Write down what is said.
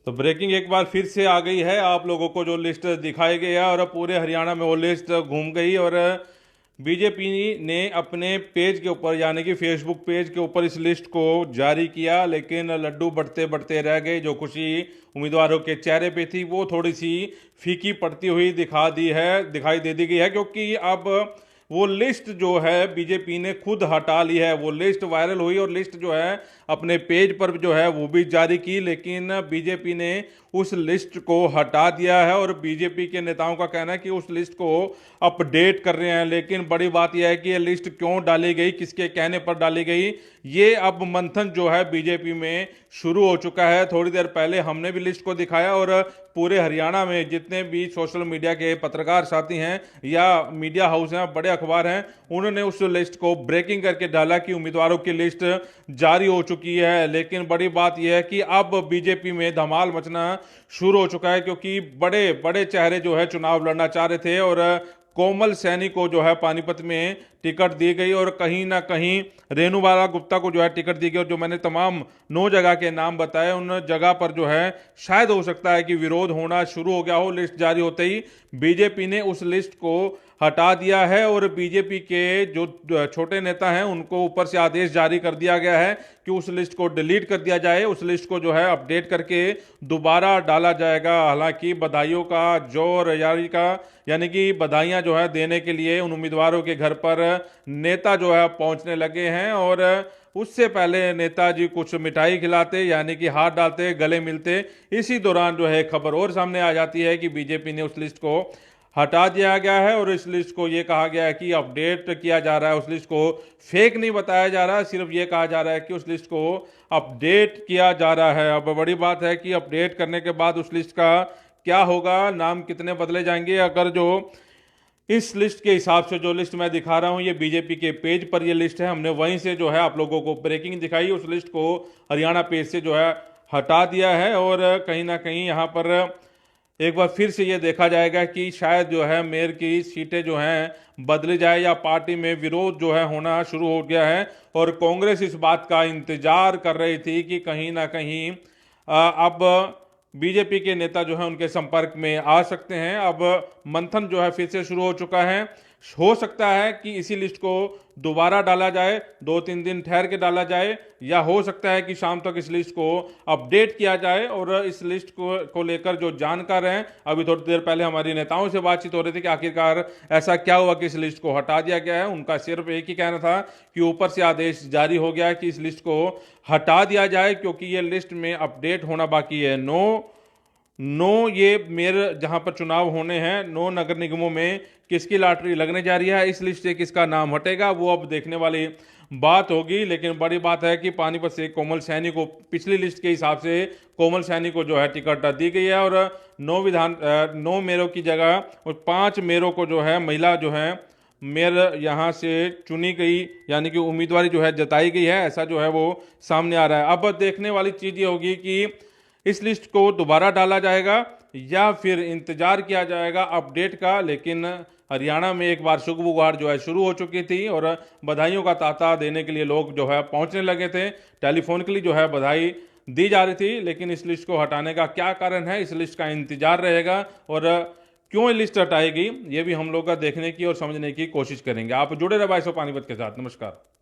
तो ब्रेकिंग एक बार फिर से आ गई है। आप लोगों को जो लिस्ट दिखाई गई है और पूरे हरियाणा में वो लिस्ट घूम गई और बीजेपी ने अपने पेज के ऊपर यानी कि फेसबुक पेज के ऊपर इस लिस्ट को जारी किया, लेकिन लड्डू बढ़ते बढ़ते रह गए। जो खुशी उम्मीदवारों के चेहरे पे थी वो थोड़ी सी फीकी पड़ती हुई दिखाई दे दी गई है, क्योंकि अब वो लिस्ट जो है बीजेपी ने खुद हटा ली है। वो लिस्ट वायरल हुई और लिस्ट जो है अपने पेज पर जो है वो भी जारी की, लेकिन बीजेपी ने उस लिस्ट को हटा दिया है और बीजेपी के नेताओं का कहना है कि उस लिस्ट को अपडेट कर रहे हैं। लेकिन बड़ी बात यह है कि ये लिस्ट क्यों डाली गई, किसके कहने पर डाली गई, ये अब मंथन जो है बीजेपी में शुरू हो चुका है। थोड़ी देर पहले हमने भी लिस्ट को दिखाया और पूरे हरियाणा में जितने भी सोशल मीडिया के पत्रकार साथी हैं या मीडिया हाउस हैं, बड़े अखबार हैं, उन्होंने उस लिस्ट को ब्रेकिंग करके डाला कि उम्मीदवारों की लिस्ट जारी हो चुकी है। लेकिन बड़ी बात यह है कि अब बीजेपी में धमाल मचना शुरू हो चुका है, क्योंकि बड़े बड़े चेहरे जो है चुनाव लड़ना चाह रहे थे और कोमल सैनी को जो है पानीपत में टिकट दी गई और कहीं ना कहीं रेणुबाला गुप्ता को जो है टिकट दी गई। और जो मैंने तमाम 9 जगह के नाम बताए, उन जगह पर जो है शायद हो सकता है कि विरोध होना शुरू हो गया हो। लिस्ट जारी होते ही बीजेपी ने उस लिस्ट को हटा दिया है और बीजेपी के जो छोटे नेता हैं उनको ऊपर से आदेश जारी कर दिया गया है कि उस लिस्ट को डिलीट कर दिया जाए, उस लिस्ट को जो है अपडेट करके दोबारा डाला जाएगा। हालांकि बधाइयों का जोर जारी का यानी कि बधाइयां जो है देने के लिए उन उम्मीदवारों के घर पर नेता जो है पहुंचने लगे हैं और उससे पहले नेताजी कुछ मिठाई खिलाते यानी कि हाथ डालते, गले मिलते। इसी दौरान जो है खबर और सामने आ जाती है कि बीजेपी ने उस लिस्ट को हटा दिया गया है और इस लिस्ट को यह कहा गया है कि अपडेट किया जा रहा है। उस लिस्ट को फेक नहीं बताया जा रहा है, सिर्फ यह कहा जा रहा है कि उस लिस्ट को अपडेट किया जा रहा है। अब बड़ी बात है कि अपडेट करने के बाद उस लिस्ट का क्या होगा, नाम कितने बदले जाएंगे। अगर जो इस लिस्ट के हिसाब से जो लिस्ट मैं दिखा रहा हूं, ये बीजेपी के पेज पर ये लिस्ट है, हमने वहीं से जो है आप लोगों को ब्रेकिंग दिखाई, उस लिस्ट को हरियाणा पेज से जो है हटा दिया है और कहीं ना कहीं यहां पर एक बार फिर से ये देखा जाएगा कि शायद जो है मेयर की सीटें जो हैं बदली जाए या पार्टी में विरोध जो है होना शुरू हो गया है। और कांग्रेस इस बात का इंतजार कर रही थी कि कहीं ना कहीं अब बीजेपी के नेता जो है उनके संपर्क में आ सकते हैं। अब मंथन जो है फिर से शुरू हो चुका है। हो सकता है कि इसी लिस्ट को दोबारा डाला जाए, 2-3 दिन ठहर के डाला जाए, या हो सकता है कि शाम तक इस लिस्ट को अपडेट किया जाए। और इस लिस्ट को लेकर जो जानकार हैं, अभी थोड़ी देर पहले हमारी नेताओं से बातचीत हो रही थी कि आखिरकार ऐसा क्या हुआ कि इस लिस्ट को हटा दिया गया है। उनका सिर्फ एक ही कहना था कि ऊपर से आदेश जारी हो गया है कि इस लिस्ट को हटा दिया जाए, क्योंकि ये लिस्ट में अपडेट होना बाकी है। ये मेयर जहां पर चुनाव होने हैं, 9 नगर निगमों में किसकी लॉटरी लगने जा रही है, इस लिस्ट से किसका नाम हटेगा, वो अब देखने वाली बात होगी। लेकिन बड़ी बात है कि पानीपत से कोमल सैनी को पिछली लिस्ट के हिसाब से कोमल सैनी को जो है टिकट दी गई है और 9 मेयरों की जगह और 5 मेयरों को जो है महिला जो है मेयर यहां से चुनी गई, यानी कि उम्मीदवारी जो है जताई गई है, ऐसा जो है वो सामने आ रहा है। अब देखने वाली चीज ये होगी कि इस लिस्ट को दोबारा डाला जाएगा या फिर इंतजार किया जाएगा अपडेट का। लेकिन हरियाणा में एक बार सुगबुगाहट जो है शुरू हो चुकी थी और बधाइयों का तांता देने के लिए लोग जो है पहुंचने लगे थे। टेलीफोनिकली जो है बधाई दी जा रही थी। लेकिन इस लिस्ट को हटाने का क्या कारण है, इस लिस्ट का इंतजार रहेगा और क्यों ये लिस्ट हटाएगी, ये भी हम लोग का देखने की और समझने की कोशिश करेंगे। आप जुड़े रहे बाईसो पानीपत के साथ। नमस्कार।